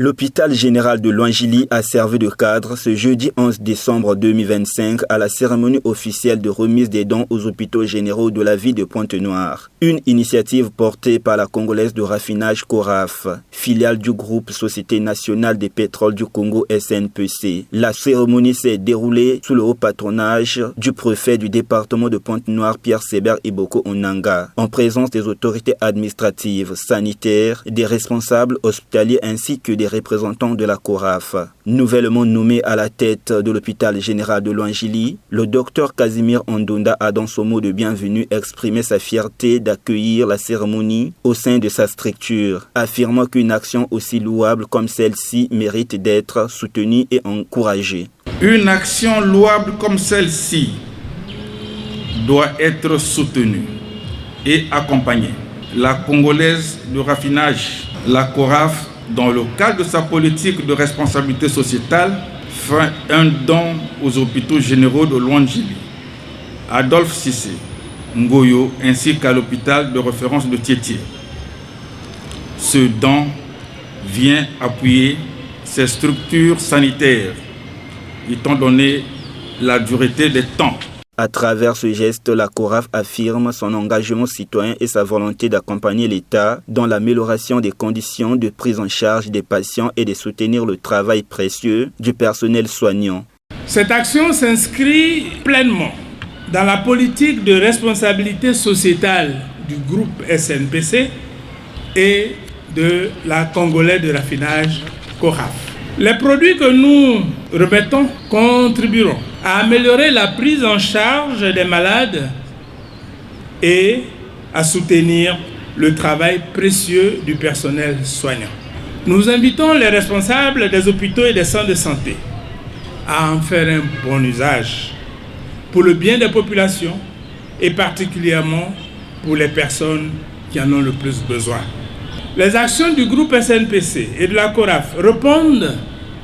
L'hôpital général de Loingili a servi de cadre ce jeudi 11 décembre 2025 à la cérémonie officielle de remise des dons aux hôpitaux généraux de la ville de Pointe-Noire. Une initiative portée par la Congolaise de raffinage CORAF, filiale du groupe Société nationale des pétroles du Congo SNPC. La cérémonie s'est déroulée sous le haut patronage du préfet du département de Pointe-Noire Pierre Sébert Iboko Onanga, en présence des autorités administratives, sanitaires, des responsables hospitaliers ainsi que des représentants de la CORAF. Nouvellement nommé à la tête de l'hôpital général de Loingili, le docteur Casimir Ondonda a dans son mot de bienvenue exprimé sa fierté d'accueillir la cérémonie au sein de sa structure, affirmant qu'une action aussi louable comme celle-ci mérite d'être soutenue et encouragée. Une action louable comme celle-ci doit être soutenue et accompagnée. La Congolaise de raffinage, la CORAF, dans le cadre de sa politique de responsabilité sociétale, fait un don aux hôpitaux généraux de Loingili, Adolphe Cissé, Ngoyo, ainsi qu'à l'hôpital de référence de Tiétié. Ce don vient appuyer ces structures sanitaires, étant donné la dureté des temps. À travers ce geste, la CORAF affirme son engagement citoyen et sa volonté d'accompagner l'État dans l'amélioration des conditions de prise en charge des patients et de soutenir le travail précieux du personnel soignant. Cette action s'inscrit pleinement dans la politique de responsabilité sociétale du groupe SNPC et de la Congolaise de raffinage CORAF. Les produits que nous remettons contribueront à améliorer la prise en charge des malades et à soutenir le travail précieux du personnel soignant. Nous invitons les responsables des hôpitaux et des centres de santé à en faire un bon usage pour le bien des populations et particulièrement pour les personnes qui en ont le plus besoin. Les actions du groupe SNPC et de la CORAF répondent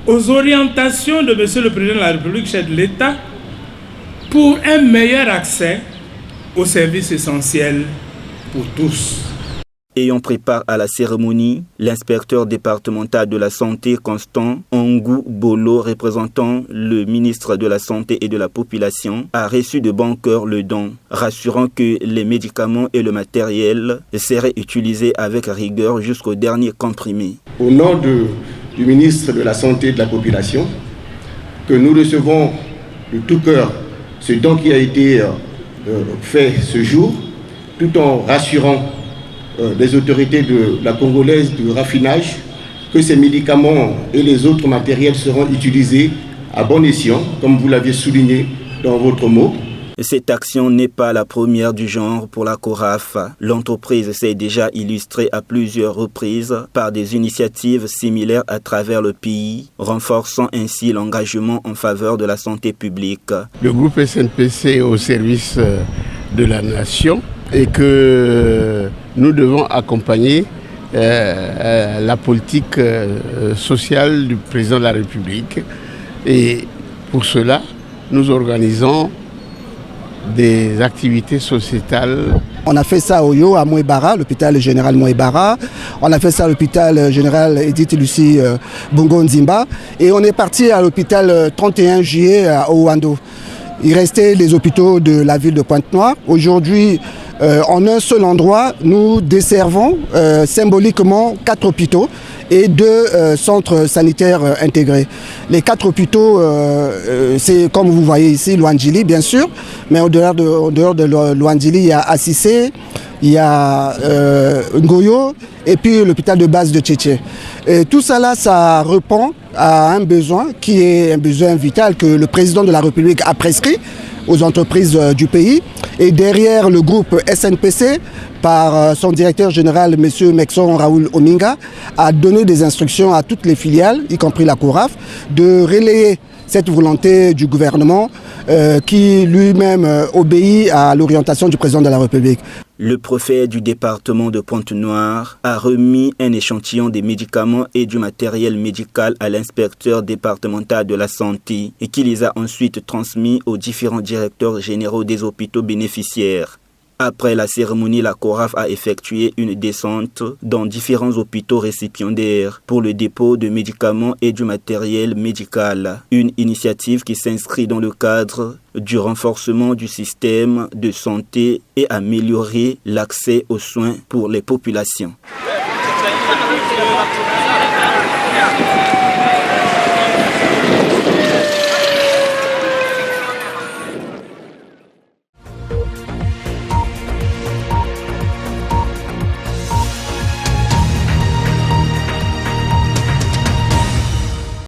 aux orientations de M. le Président de la République, chef de l'État, pour un meilleur accès aux services essentiels pour tous. Ayant pris part à la cérémonie, l'inspecteur départemental de la santé Constant Ongou Bolo, représentant le ministre de la Santé et de la Population, a reçu de bon cœur le don, rassurant que les médicaments et le matériel seraient utilisés avec rigueur jusqu'au dernier comprimé. Au nom du ministre de la Santé et de la Population, que nous recevons de tout cœur ce don qui a été fait ce jour, tout en rassurant les autorités de la Congolaise du raffinage que ces médicaments et les autres matériels seront utilisés à bon escient, comme vous l'aviez souligné dans votre mot. Cette action n'est pas la première du genre pour la CORAF. L'entreprise s'est déjà illustrée à plusieurs reprises par des initiatives similaires à travers le pays, renforçant ainsi l'engagement en faveur de la santé publique. Le groupe SNPC est au service de la nation et que nous devons accompagner la politique sociale du président de la République. Et pour cela, nous organisons des activités sociétales. On a fait ça au Yo, à Mouébara, l'hôpital général Mouébara. On a fait ça à l'hôpital général Edith Lucie Bongo Nzimba. Et on est parti à l'hôpital 31 juillet à Ouando. Il restait les hôpitaux de la ville de Pointe-Noire. Aujourd'hui, en un seul endroit, nous desservons symboliquement 4 hôpitaux et 2 centres sanitaires intégrés. Les 4 hôpitaux, c'est comme vous voyez ici, Loingili bien sûr, mais au-dehors de Loingili, il y a Assissé, il y a Ngoyo et puis l'hôpital de base de Tiétié. Et tout ça là, ça répond à un besoin qui est un besoin vital que le président de la République a prescrit aux entreprises du pays. Et derrière le groupe SNPC, par son directeur général, M. Mexon Raoul Ominga, a donné des instructions à toutes les filiales, y compris la CORAF, de relayer cette volonté du gouvernement qui lui-même obéit à l'orientation du président de la République. Le préfet du département de Pointe-Noire a remis un échantillon des médicaments et du matériel médical à l'inspecteur départemental de la santé et qui les a ensuite transmis aux différents directeurs généraux des hôpitaux bénéficiaires. Après la cérémonie, la CORAF a effectué une descente dans différents hôpitaux récipiendaires pour le dépôt de médicaments et du matériel médical. Une initiative qui s'inscrit dans le cadre du renforcement du système de santé et améliorer l'accès aux soins pour les populations.